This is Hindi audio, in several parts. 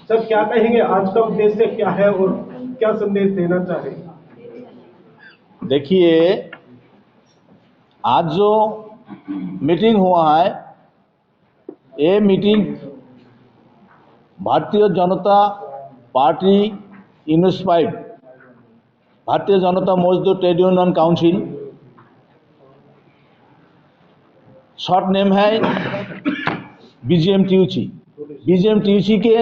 सर क्या कहेंगे, आज का उद्देश्य क्या है और क्या संदेश देना चाहेंगे? देखिए, आज जो मीटिंग हुआ है, ये meeting Bharatiya Janata party unified Bharatiya Janata मजदूर trade union council, short name है बीजेएमटीयूसी, बीजेएमटीयूसी के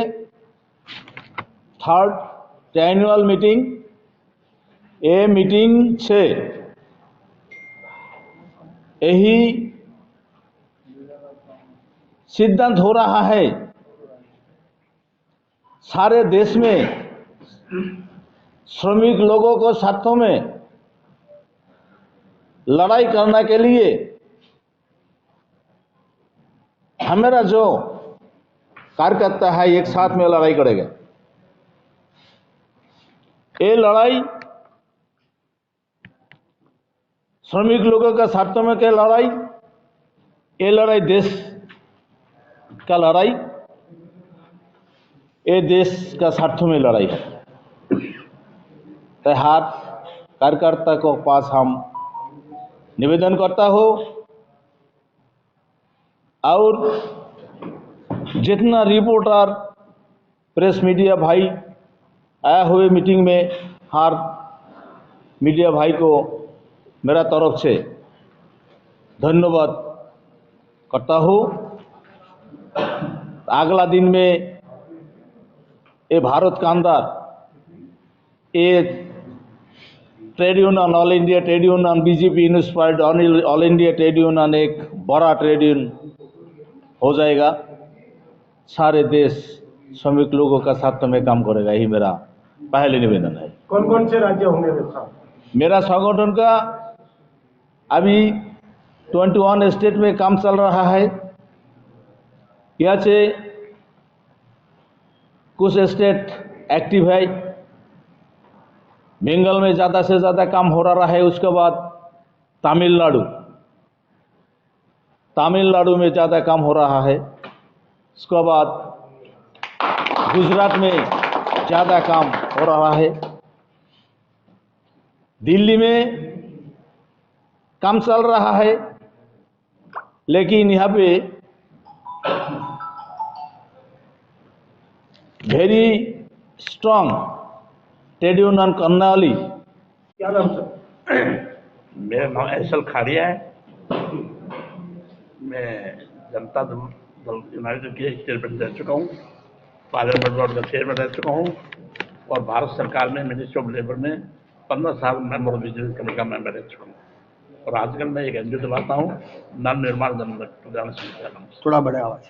थर्ड एनुअल मीटिंग, ये मीटिंग से यही सिद्धांत हो रहा है, सारे देश में श्रमिक लोगों को साथों में लड़ाई करने के लिए हमारा जो कार्यकर्ता है एक साथ में लड़ाई करेगा। ये लड़ाई श्रमिक लोगों का साथों में क्या लड़ाई, ये लड़ाई देश का लड़ाई, ये देश का स्वार्थों में लड़ाई है। तो हर कार्यकर्ता को पास हम निवेदन करता हो और जितना रिपोर्टर प्रेस मीडिया भाई आया हुए मीटिंग में, हर मीडिया भाई को मेरा तरफ से धन्यवाद करता हूँ। अगला दिन में ये भारत के अंदर ये trade union, all India trade union, BJP unified all India trade union एक बड़ा ट्रेड यूनियन हो जाएगा। सारे देश श्रमिक लोगों का साथ में काम करेगा, यही मेरा पहले निवेदन है। कौन कौन से राज्य होंगे साहब? मेरा संगठन का अभी 21 स्टेट में काम चल रहा है। यहाँ से कुछ स्टेट एक्टिव है, बंगाल में ज़्यादा से ज़्यादा काम हो रहा है। उसके बाद तमिलनाडु में ज़्यादा काम हो रहा है। उसके बाद गुजरात में ज़्यादा काम हो रहा है। दिल्ली में काम चल रहा है, लेकिन यहाँ पे वेरी स्ट्रांग ट्रेड यूनियन करने वाली। क्या नाम सर? मेरा नाम एसएल खाड़िया है। मैं जनता दल यूनाइटेड के चेयरमैन रह चुका हूँ, पार्लियामेंट बोर्ड का चेयरमैन रह चुका हूँ और भारत सरकार में मिनिस्ट्री ऑफ लेबर में 15 साल मेंबर ऑफ विजिलेंस कमेटी का मेंबर रह चुका हूँ। और आजकल मैं एक एनजीओ चलाता हूँ, नव निर्माण कल्याण समिति। थोड़ा बड़े आवाज।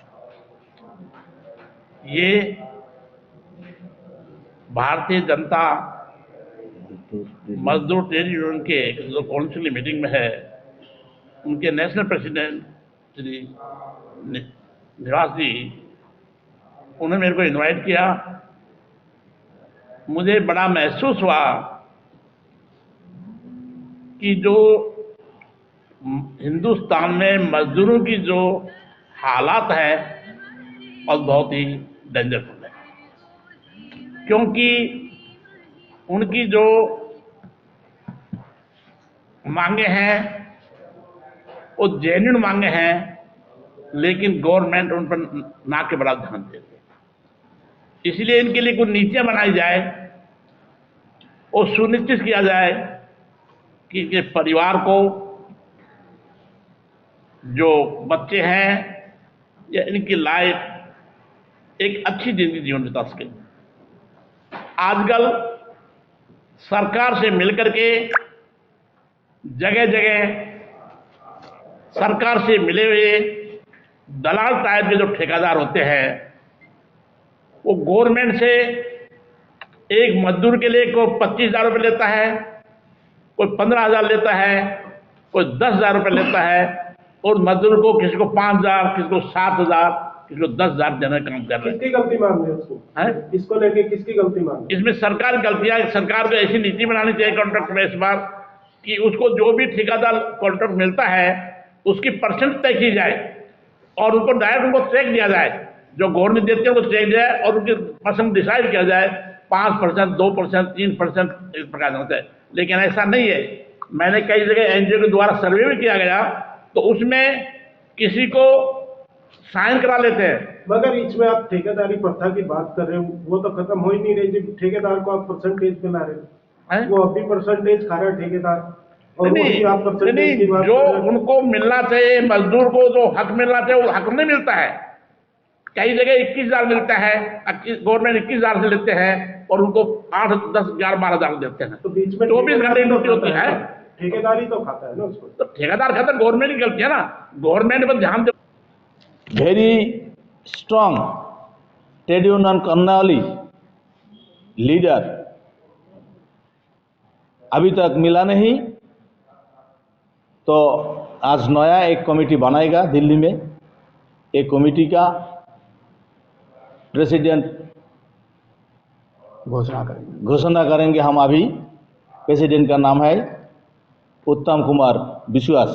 ये भारतीय जनता मजदूर ट्रेड यूनियन के जो काउंसिल मीटिंग में है, उनके नेशनल प्रेसिडेंट श्री निवास जी, उन्होंने मेरे को इनवाइट किया। मुझे बड़ा महसूस हुआ कि जो हिंदुस्तान में मजदूरों की जो हालात है और बहुत ही डेंजरफुल है, क्योंकि उनकी जो मांगे हैं वो जेन्युइन मांगे हैं, लेकिन गवर्नमेंट उन पर ना के बराबर ध्यान देते हैं। इसलिए इनके लिए कुछ नीतियां बनाई जाए और सुनिश्चित किया जाए कि इनके परिवार को, जो बच्चे हैं या इनकी लाइफ एक अच्छी जिंदगी जीवन बिता सके। आजकल सरकार से मिलकर के जगह जगह सरकार से मिले हुए दलाल टाइप के जो ठेकेदार होते हैं, वो गवर्नमेंट से एक मजदूर के लिए कोई 25,000 रुपये लेता है, कोई 15,000 लेता है, कोई 10,000 रुपये लेता है, और मजदूर को किसी को 5,000, किसी को 7,000, किसी को 10,000 देने का काम कर रहे हैं। किसकी गलती मान रहे हैं उसको? है इसको लेके किसकी गलती मान रहे हैं? इसमें सरकार गलतियां, सरकार को ऐसी नीति बनानी चाहिए कॉन्ट्रैक्ट में इस बार कि उसको जो भी ठेकेदार कॉन्ट्रैक्ट मिलता है उसकी परसेंट तय की जाए और उनको डायरेक्ट उनको चेक दिया जाए जो गवर्नमेंट देती है वो चेक जाए और उनके परसेंट डिसाइड किया जाए 5%, 2%, 3% इस प्रकार से। लेकिन ऐसा नहीं है। मैंने कई जगह एनजीओ के द्वारा सर्वे भी किया गया तो उसमें किसी को साइन करा लेते हैं। मगर इसमें आप ठेकेदारी प्रथा की बात कर रहे हो, वो तो खत्म हो ही नहीं रही। जब ठेकेदार को आप परसेंटेज पे ला रहे हो, वो अभी परसेंटेज खा रहा है ठेकेदार, और वही आप परसेंटेज की बात जो कर रहे हो। उनको मिलना चाहिए, मजदूर को जो हक मिलना चाहिए वो हक नहीं मिलता है। कई जगह 21,000 मिलता है, गवर्नमेंट 21,000 से लेते हैं और उनको 8, 10, 11, 12,000 देते हैं। तो बीच में 24 घंटे ड्यूटी होती है। ठेकेदारी तो खाता है ना उसको। तो ठेकेदार खाता, गवर्नमेंट की गलती है ना। गवर्नमेंट पर ध्यान दे। very strong trade union Karnali leader अभी तक मिला नहीं, तो आज नया एक कमेटी बनाएगा दिल्ली में। एक कमेटी का प्रेसिडेंट घोषणा करेंगे हम अभी। प्रेसिडेंट का नाम है उत्तम कुमार विश्वास।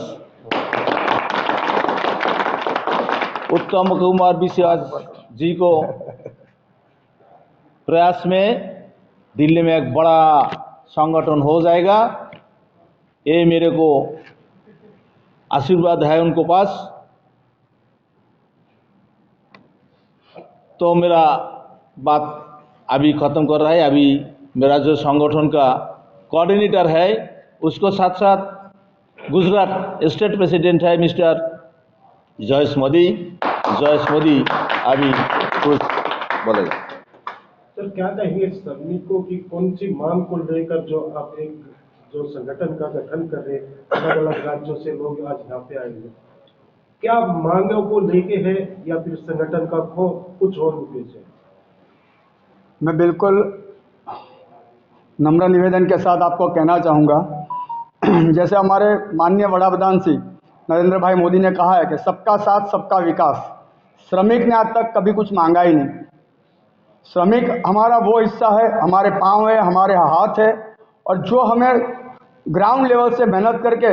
उत्तम कुमार विश्वास जी को प्रयास में दिल्ली में एक बड़ा संगठन हो जाएगा, ये मेरे को आशीर्वाद है उनको पास। तो मेरा बात अभी ख़त्म कर रहा है। अभी मेरा जो संगठन का कोऑर्डिनेटर है उसको साथ साथ गुजरात स्टेट प्रेसिडेंट है मिस्टर जयेश मोदी अभी कुछ बोलेगा। सर क्या कहेंगे श्रमिकों की कौन सी मांग को लेकर जो आप एक जो संगठन का गठन कर रहे हैं, अलग अलग राज्यों से लोग आज यहाँ पे आए हैं, क्या मांगों को लेके है या फिर संगठन का कुछ और उद्देश्य है? मैं बिल्कुल नम्र निवेदन के साथ आपको कहना चाहूँगा, जैसे हमारे माननीय वड़ा प्रधान श्री नरेंद्र भाई मोदी ने कहा है कि सबका साथ सबका विकास। श्रमिक ने आज तक कभी कुछ मांगा ही नहीं। श्रमिक हमारा वो हिस्सा है, हमारे पाँव है, हमारे हाथ है, और जो हमें ग्राउंड लेवल से मेहनत करके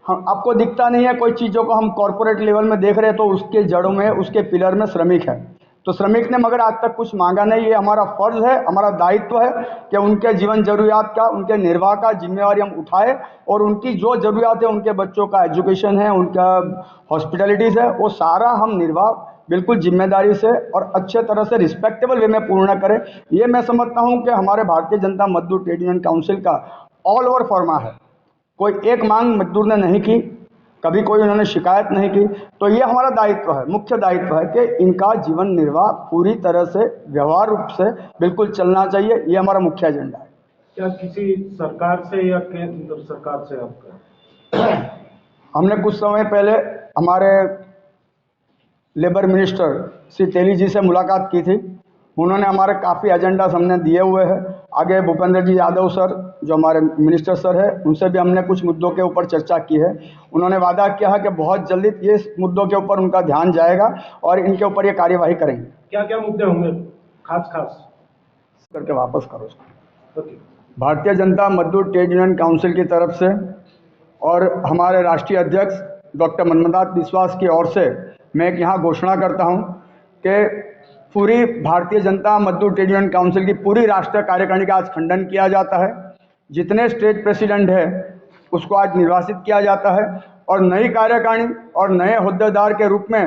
हम आपको दिखता नहीं है कोई चीज़ों को हम कॉरपोरेट लेवल में देख रहे हैं, तो उसके जड़ों में उसके पिलर में श्रमिक है। तो श्रमिक ने मगर आज तक कुछ मांगा नहीं। ये हमारा फर्ज है, हमारा दायित्व है कि उनके जीवन जरूरियात का, उनके निर्वाह का जिम्मेवारी हम उठाए, और उनकी जो जरूरियात है, उनके बच्चों का एजुकेशन है, उनका हॉस्पिटलिटीज़ है, वो सारा हम निर्वाह बिल्कुल जिम्मेदारी से और अच्छे तरह से रिस्पेक्टेबल वे में पूर्ण करें। ये मैं समझता हूँ कि हमारे भारतीय जनता मजदूर ट्रेड यूनियन काउंसिल का ऑल ओवर फॉर्मा है। कोई एक मांग मजदूर ने नहीं की, कभी कोई उन्होंने शिकायत नहीं की। तो ये हमारा दायित्व है, मुख्य दायित्व है कि इनका जीवन निर्वाह पूरी तरह से व्यवहार रूप से बिल्कुल चलना चाहिए। ये हमारा मुख्य एजेंडा है। क्या किसी सरकार से या केंद्र सरकार से आपका? हमने कुछ समय पहले हमारे लेबर मिनिस्टर श्री तेली जी से मुलाकात की थी। उन्होंने हमारे काफ़ी एजेंडास हमने दिए हुए हैं। आगे भूपेंद्र जी यादव सर जो हमारे मिनिस्टर सर है, उनसे भी हमने कुछ मुद्दों के ऊपर चर्चा की है। उन्होंने वादा किया है कि बहुत जल्दी ये मुद्दों के ऊपर उनका ध्यान जाएगा और इनके ऊपर ये कार्यवाही करेंगे। क्या क्या मुद्दे होंगे खास करके वापस करो उसको। ओके। भारतीय जनता मजदूर ट्रेड यूनियन काउंसिल की तरफ से और हमारे राष्ट्रीय अध्यक्ष डॉक्टर मनमदास विश्वास की ओर से मैं एक यहाँ घोषणा करता हूँ कि पूरी भारतीय जनता मजदूर ट्रेड यूनियन काउंसिल की पूरी राष्ट्रीय कार्यकारिणी का आज खंडन किया जाता है। जितने स्टेट प्रेसिडेंट है उसको आज निर्वासित किया जाता है और नई कार्यकारिणी और नए होद्देदार के रूप में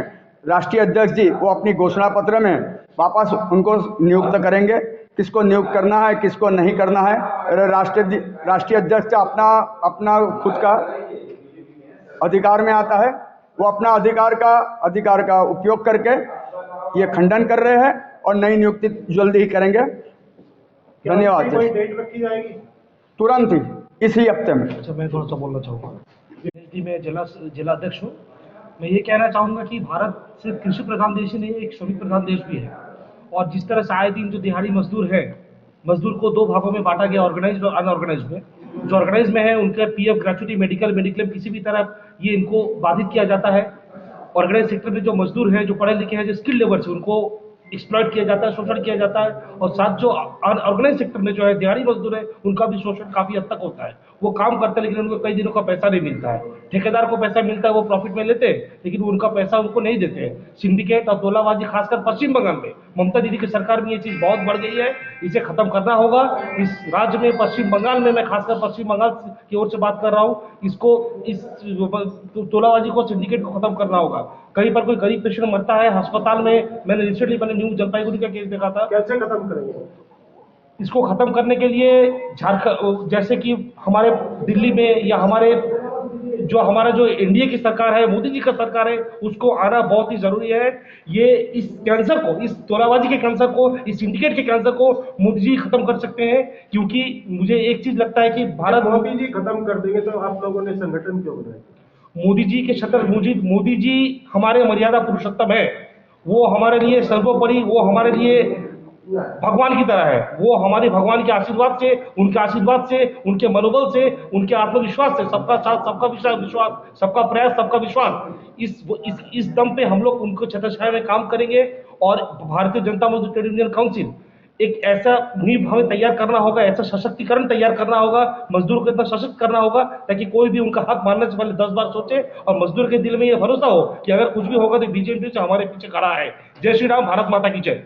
राष्ट्रीय अध्यक्ष जी वो अपनी घोषणा पत्र में वापस उनको नियुक्त करेंगे। किसको नियुक्त करना है, किसको नहीं करना है, राष्ट्रीय अध्यक्ष अपना खुद का अधिकार में आता है। वो अपना अधिकार का उपयोग करके ये खंडन कर रहे हैं और नई नियुक्ति जल्दी ही करेंगे। धन्यवाद। कोई डेट रखी जाएगी? तुरंत ही, इसी हफ्ते में। अच्छा, मैं थोड़ा सा बोलना चाहूँगा। मैं जिला अध्यक्ष हूँ। मैं ये कहना चाहूँगा कि भारत सिर्फ कृषि प्रधान देश ही नहीं, एक श्रमिक प्रधान देश भी है। और जिस तरह से आए दिन जो दिहाड़ी मजदूर है, मजदूर को दो भागों में बांटा गया, ऑर्गेनाइज और अनऑर्गेनाइज में। जो ऑर्गेनाइज में है उनके पीएफ, ग्रेचुटी, मेडिक्लेम किसी भी तरह ये इनको बाधित किया जाता है। ऑर्गेनाइज सेक्टर में जो मजदूर हैं, जो पढ़े लिखे हैं, जो स्किल लेबर है, उनको एक्सप्लॉइट किया जाता है, शोषण किया जाता है। और साथ जो ऑर्गेनाइज सेक्टर में जो है दिहाड़ी मजदूर है, उनका भी शोषण काफी हद तक होता है। वो काम करते हैं लेकिन उनको कई दिनों का पैसा नहीं मिलता है। ठेकेदार को पैसा मिलता है, वो प्रॉफिट में लेते हैं, लेकिन उनका पैसा उनको नहीं देते हैं। सिंडिकेट और तोलाबाजी खासकर पश्चिम बंगाल में ममता दीदी की सरकार में ये चीज बहुत बढ़ गई है। इसे खत्म करना होगा। इस राज्य में पश्चिम बंगाल में, मैं खासकर पश्चिम बंगाल की ओर से बात कर रहा हूँ, इसको इस तोलाबाजी को, सिंडिकेट को खत्म करना होगा। कहीं पर कोई गरीब पेशेंट मरता है अस्पताल में, मैंने रिसेंटली न्यू जलपाईगुड़ी का केस देखा था। कैसे खत्म करेंगे? इसको खत्म करने के लिए झारखंड, जैसे कि हमारे दिल्ली में या हमारा जो एनडीए की सरकार है, मोदी जी का सरकार है, उसको आना बहुत ही जरूरी है। ये इस कैंसर को, इस तोलाबाजी के कैंसर को, इस सिंडिकेट के कैंसर को मोदी जी खत्म कर सकते हैं। क्योंकि मुझे एक चीज लगता है कि भारत, मोदी जी खत्म कर देंगे तो आप लोगों ने संगठन क्यों बनाया? मोदी जी के शक्ल, मोदी जी हमारे मर्यादा पुरुषोत्तम है। वो हमारे लिए सर्वोपरि, वो हमारे लिए भगवान की तरह है। वो हमारे भगवान के आशीर्वाद से, उनके आशीर्वाद से, उनके मनोबल से, उनके आत्मविश्वास से, सबका साथ, सबका विश्वास, सबका प्रयास, सबका विश्वास, इस दम पे हम लोग उनको छत्रछाया में काम करेंगे। और भारतीय जनता मजदूर ट्रेड यूनियन काउंसिल एक ऐसा नींव हमें तैयार करना होगा, ऐसा सशक्तिकरण तैयार करना होगा, मजदूरों को इतना सशक्त करना होगा ताकि कोई भी उनका हक मानने से पहले 10 बार सोचे और मजदूर के दिल में ये भरोसा हो कि अगर कुछ भी होगा तो बीजेपी से हमारे पीछे खड़ा है। जय श्री राम, भारत माता की जय।